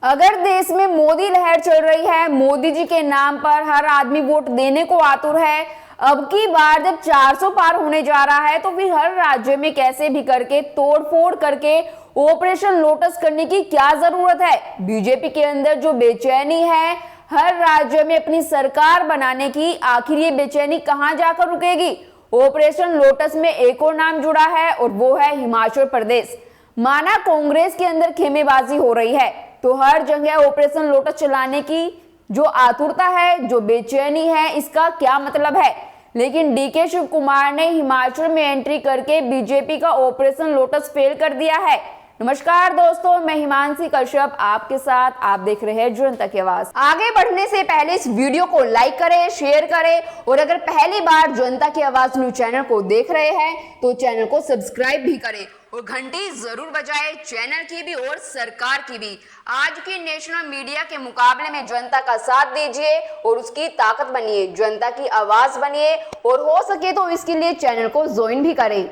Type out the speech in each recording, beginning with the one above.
अगर देश में मोदी लहर चल रही है, मोदी जी के नाम पर हर आदमी वोट देने को आतुर है, अब की बार जब 400 पार होने जा रहा है तो फिर हर राज्य में कैसे भी करके तोड़फोड़ करके ऑपरेशन लोटस करने की क्या जरूरत है। बीजेपी के अंदर जो बेचैनी है हर राज्य में अपनी सरकार बनाने की, आखिर ये बेचैनी कहां जाकर रुकेगी। ऑपरेशन लोटस में एक और नाम जुड़ा है और वो है हिमाचल प्रदेश। माना कांग्रेस के अंदर खेमेबाजी हो रही है तो हर जगह ऑपरेशन लोटस चलाने की जो आतुरता है, जो बेचैनी है, इसका क्या मतलब है। लेकिन डीके शिव कुमार ने हिमाचल में एंट्री करके बीजेपी का ऑपरेशन लोटस फेल कर दिया है। नमस्कार दोस्तों, मैं हिमांशी कश्यप आपके साथ, आप देख रहे हैं जनता की आवाज। आगे बढ़ने से पहले इस वीडियो को लाइक करें, शेयर करें और अगर पहली बार जनता की आवाज न्यूज चैनल को देख रहे हैं तो चैनल को सब्सक्राइब भी करें और घंटी जरूर बजाएं, चैनल की भी और सरकार की भी। आज की नेशनल मीडिया के मुकाबले में जनता का साथ दीजिए और उसकी ताकत बनिए, जनता की आवाज बनिए और हो सके तो इसके लिए चैनल को ज्वाइन भी करें।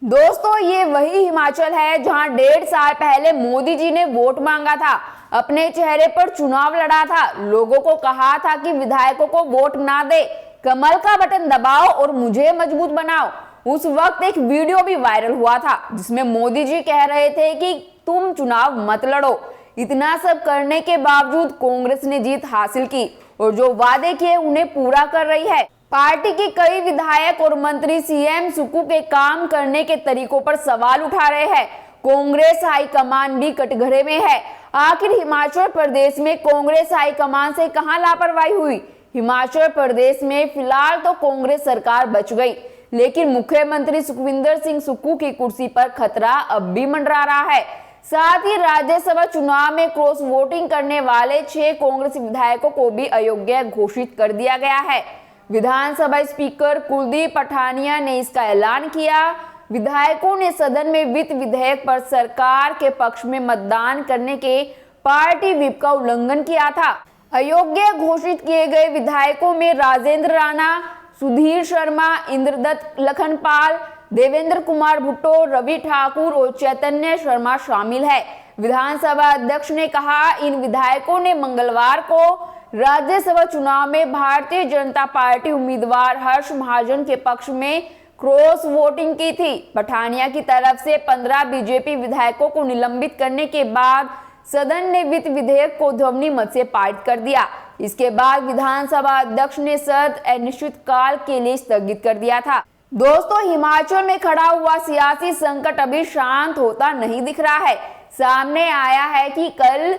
दोस्तों, ये वही हिमाचल है जहां 1.5 साल पहले मोदी जी ने वोट मांगा था, अपने चेहरे पर चुनाव लड़ा था, लोगों को कहा था कि विधायकों को वोट ना दे, कमल का बटन दबाओ और मुझे मजबूत बनाओ। उस वक्त एक वीडियो भी वायरल हुआ था जिसमें मोदी जी कह रहे थे कि तुम चुनाव मत लड़ो। इतना सब करने के बावजूद कांग्रेस ने जीत हासिल की और जो वादे किए उन्हें पूरा कर रही है। पार्टी के कई विधायक और मंत्री सीएम सुक्खू के काम करने के तरीकों पर सवाल उठा रहे हैं। कांग्रेस हाईकमान भी कटघरे में है। आखिर हिमाचल प्रदेश में कांग्रेस हाईकमान से कहां लापरवाही हुई। हिमाचल प्रदेश में फिलहाल तो कांग्रेस सरकार बच गई, लेकिन मुख्यमंत्री सुखविंदर सिंह सुक्खू की कुर्सी पर खतरा अब भी मंडरा रहा है। साथ ही राज्यसभा चुनाव में क्रॉस वोटिंग करने वाले 6 कांग्रेस विधायकों को भी अयोग्य घोषित कर दिया गया है। विधानसभा स्पीकर कुलदीप पठानिया ने इसका ऐलान किया। विधायकों ने सदन में वित्त विधेयक पर सरकार के पक्ष में मतदान करने के पार्टी व्हिप का उल्लंघन किया था। अयोग्य घोषित किए गए विधायकों में राजेंद्र राणा, सुधीर शर्मा, इंद्रदत्त लखनपाल, देवेंद्र कुमार भुट्टो, रवि ठाकुर और चैतन्य शर्मा शामिल है। विधानसभा अध्यक्ष ने कहा, इन विधायकों ने मंगलवार को राज्यसभा चुनाव में भारतीय जनता पार्टी उम्मीदवार हर्ष महाजन के पक्ष में क्रॉस वोटिंग की थी। पठानिया की तरफ से 15 बीजेपी विधायकों को निलंबित करने के बाद सदन ने वित्त विधेयक को ध्वनि मत से पारित कर दिया। इसके बाद विधानसभा अध्यक्ष ने सदन अनिश्चितकाल के लिए स्थगित कर दिया था। दोस्तों, हिमाचल में खड़ा हुआ सियासी संकट अभी शांत होता नहीं दिख रहा है। सामने आया है कि कल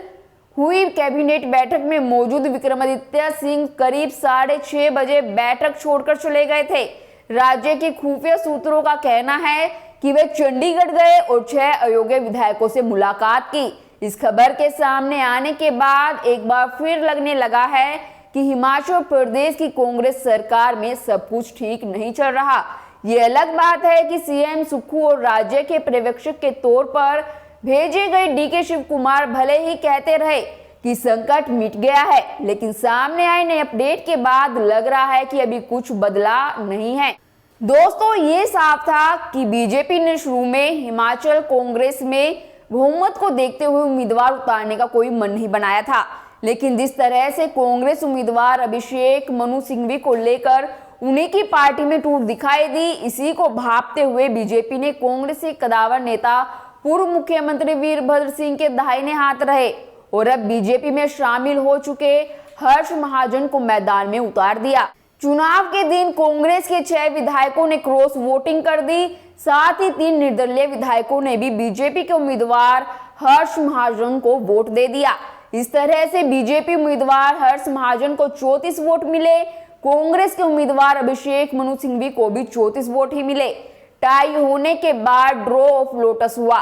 हुई कैबिनेट बैठक में मौजूद विक्रमादित्य सिंह करीब 6:30 बजे बैठक छोड़कर चले गए थे। राज्य के खुफिया सूत्रों का कहना है कि वे चंडीगढ़ गए और 6 अयोग्य विधायकों से मुलाकात की। इस खबर के सामने आने के बाद एक बार फिर लगने लगा है कि हिमाचल प्रदेश की कांग्रेस सरकार में सब कुछ ठीक नहीं चल रहा। ये अलग बात है कि सीएम सुक्खू और राज्य के पर्यवेक्षक के तौर पर भेजे गए डीके शिव कुमार भले ही कहते रहे कि संकट मिट गया है, लेकिन सामने आए नए अपडेट के बाद लग रहा है कि अभी कुछ बदला नहीं है। दोस्तों, ये साफ था कि बीजेपी ने शुरू में हिमाचल कांग्रेस में बहुमत को देखते हुए उम्मीदवार उतारने का कोई मन नहीं बनाया था, लेकिन जिस तरह से कांग्रेस उम्मीदवार अभिषेक मनु सिंघवी को लेकर उन्हीं की पार्टी में टूट दिखाई दी, इसी को भांपते हुए बीजेपी ने कांग्रेस के कदावर नेता पूर्व मुख्यमंत्री वीरभद्र सिंह के दाहिने हाथ रहे और अब बीजेपी में शामिल हो चुके हर्ष महाजन को मैदान में उतार दिया। चुनाव के दिन कांग्रेस के 6 विधायकों ने क्रॉस वोटिंग कर दी। साथ ही 3 निर्दलीय विधायकों ने भी बीजेपी के उम्मीदवार हर्ष महाजन को वोट दे दिया। इस तरह से बीजेपी उम्मीदवार हर्ष महाजन को 34 वोट मिले। कांग्रेस के उम्मीदवार अभिषेक मनु सिंघवी को भी 34 वोट ही मिले। टाई होने के बाद ड्रॉ ऑफ लोटस हुआ।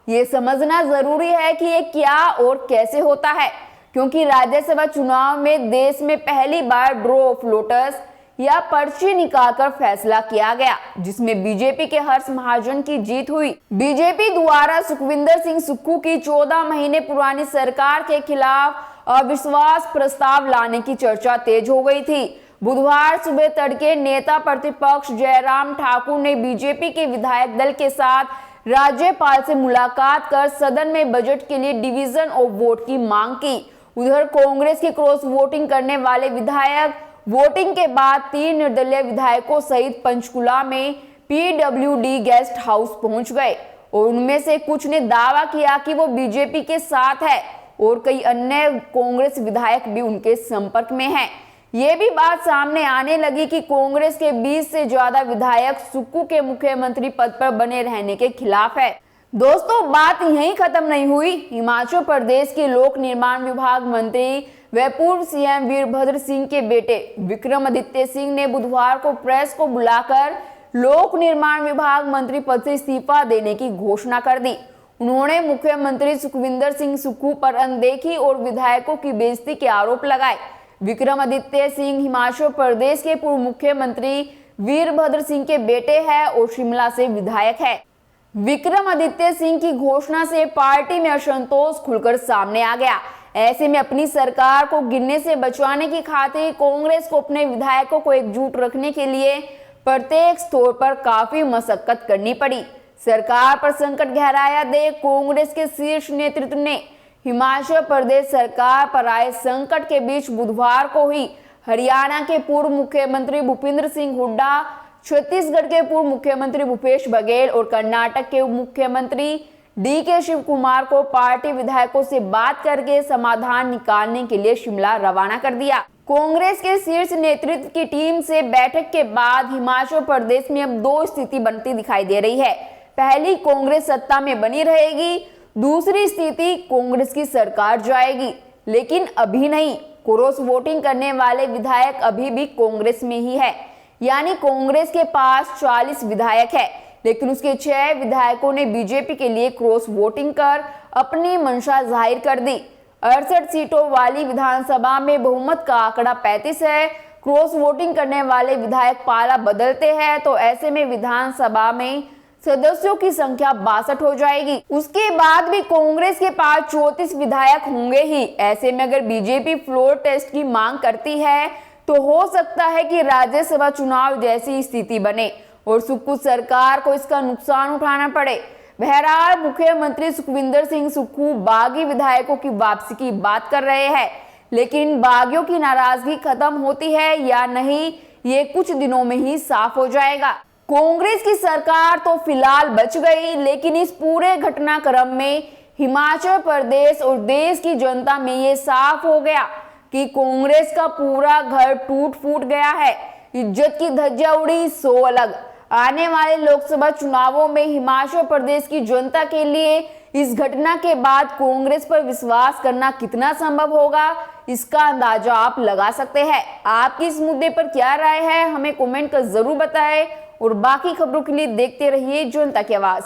ये समझना जरूरी है कि ये क्या और कैसे होता है, क्योंकि राज्यसभा चुनाव में देश में पहली बार ड्रॉ ऑफ लोटस या पर्ची निकालकर फैसला किया गया, जिसमें बीजेपी के हर्ष महाजन की जीत हुई। बीजेपी द्वारा सुखविंदर सिंह सुक्खू की 14 महीने पुरानी सरकार के खिलाफ अविश्वास प्रस्ताव लाने की चर्चा तेज हो गई थी। बुधवार सुबह तड़के नेता प्रतिपक्ष जयराम ठाकुर ने बीजेपी के विधायक दल के साथ राज्यपाल से मुलाकात कर सदन में बजट के लिए डिवीजन ऑफ वोट की मांग की। उधर कांग्रेस के क्रॉस वोटिंग करने वाले विधायक वोटिंग के बाद 3 निर्दलीय विधायकों सहित पंचकुला में पीडब्ल्यूडी गेस्ट हाउस पहुंच गए और उनमें से कुछ ने दावा किया कि वो बीजेपी के साथ है और कई अन्य कांग्रेस विधायक भी उनके संपर्क में हैं। ये भी बात सामने आने लगी कि कांग्रेस के 20 से ज्यादा विधायक सुक्खू के मुख्यमंत्री पद पर बने रहने के खिलाफ है। दोस्तों, बात यहीं खत्म नहीं हुई। हिमाचल प्रदेश के लोक निर्माण विभाग मंत्री व पूर्व सीएम वीरभद्र सिंह के बेटे विक्रमादित्य सिंह ने बुधवार को प्रेस को बुलाकर लोक निर्माण विभाग मंत्री पद से इस्तीफा देने की घोषणा कर दी। उन्होंने मुख्यमंत्री सुखविंदर सिंह सुक्खू पर अनदेखी और विधायकों की बेइज्जती के आरोप लगाए। विक्रमादित्य सिंह हिमाचल प्रदेश के पूर्व मुख्यमंत्री वीरभद्र सिंह के बेटे हैं और शिमला से विधायक है। विक्रमादित्य सिंह की घोषणा से पार्टी में असंतोष खुलकर सामने आ गया। ऐसे में अपनी सरकार को गिरने से बचाने की खातिर कांग्रेस को अपने विधायकों को एकजुट रखने के लिए प्रत्येक स्तर पर काफी मशक्कत करनी पड़ी। सरकार पर संकट गहराया देख कांग्रेस के शीर्ष नेतृत्व ने हिमाचल प्रदेश सरकार पर आए संकट के बीच बुधवार को ही हरियाणा के पूर्व मुख्यमंत्री भूपेंद्र सिंह हुड्डा, छत्तीसगढ़ के पूर्व मुख्यमंत्री भूपेश बघेल और कर्नाटक के उप मुख्यमंत्री डीके शिव कुमार को पार्टी विधायकों से बात करके समाधान निकालने के लिए शिमला रवाना कर दिया। कांग्रेस के शीर्ष नेतृत्व की टीम से बैठक के बाद हिमाचल प्रदेश में अब 2 स्थिति बनती दिखाई दे रही है। पहली, कांग्रेस सत्ता में बनी रहेगी। दूसरी स्थिति, कांग्रेस की सरकार जाएगी। लेकिन अभी नहीं, क्रॉस वोटिंग करने वाले विधायक अभी भी कांग्रेस में ही है। यानी कांग्रेस के पास 40 विधायक है, लेकिन उसके 6 विधायकों ने बीजेपी के लिए क्रॉस वोटिंग कर अपनी मंशा जाहिर कर दी। 68 सीटों वाली विधानसभा में बहुमत का आंकड़ा 35 है। क्रॉस वोटिंग करने वाले विधायक पाला बदलते हैं तो ऐसे में विधानसभा में सदस्यों की संख्या 62 हो जाएगी। उसके बाद भी कांग्रेस के पास 34 विधायक होंगे ही। ऐसे में अगर बीजेपी फ्लोर टेस्ट की मांग करती है तो हो सकता है कि राज्यसभा चुनाव जैसी स्थिति बने और सुक्खू सरकार को इसका नुकसान उठाना पड़े। बहरहाल मुख्यमंत्री सुखविंदर सिंह सुक्खू बागी विधायकों की वापसी की बात कर रहे हैं, लेकिन बागियों की नाराजगी खत्म होती है या नहीं, ये कुछ दिनों में ही साफ हो जाएगा। कांग्रेस की सरकार तो फिलहाल बच गई, लेकिन इस पूरे घटनाक्रम में हिमाचल प्रदेश और देश की जनता में ये साफ हो गया कि कांग्रेस का पूरा घर टूट फूट गया है। इज्जत की धज्जियां उड़ी सो अलग। आने वाले लोकसभा चुनावों में हिमाचल प्रदेश की जनता के लिए इस घटना के बाद कांग्रेस पर विश्वास करना कितना संभव होगा, इसका अंदाजा आप लगा सकते हैं। आपकी इस मुद्दे पर क्या राय है, हमें कमेंट कर जरूर बताएं और बाकी खबरों के लिए देखते रहिए जनता की आवाज।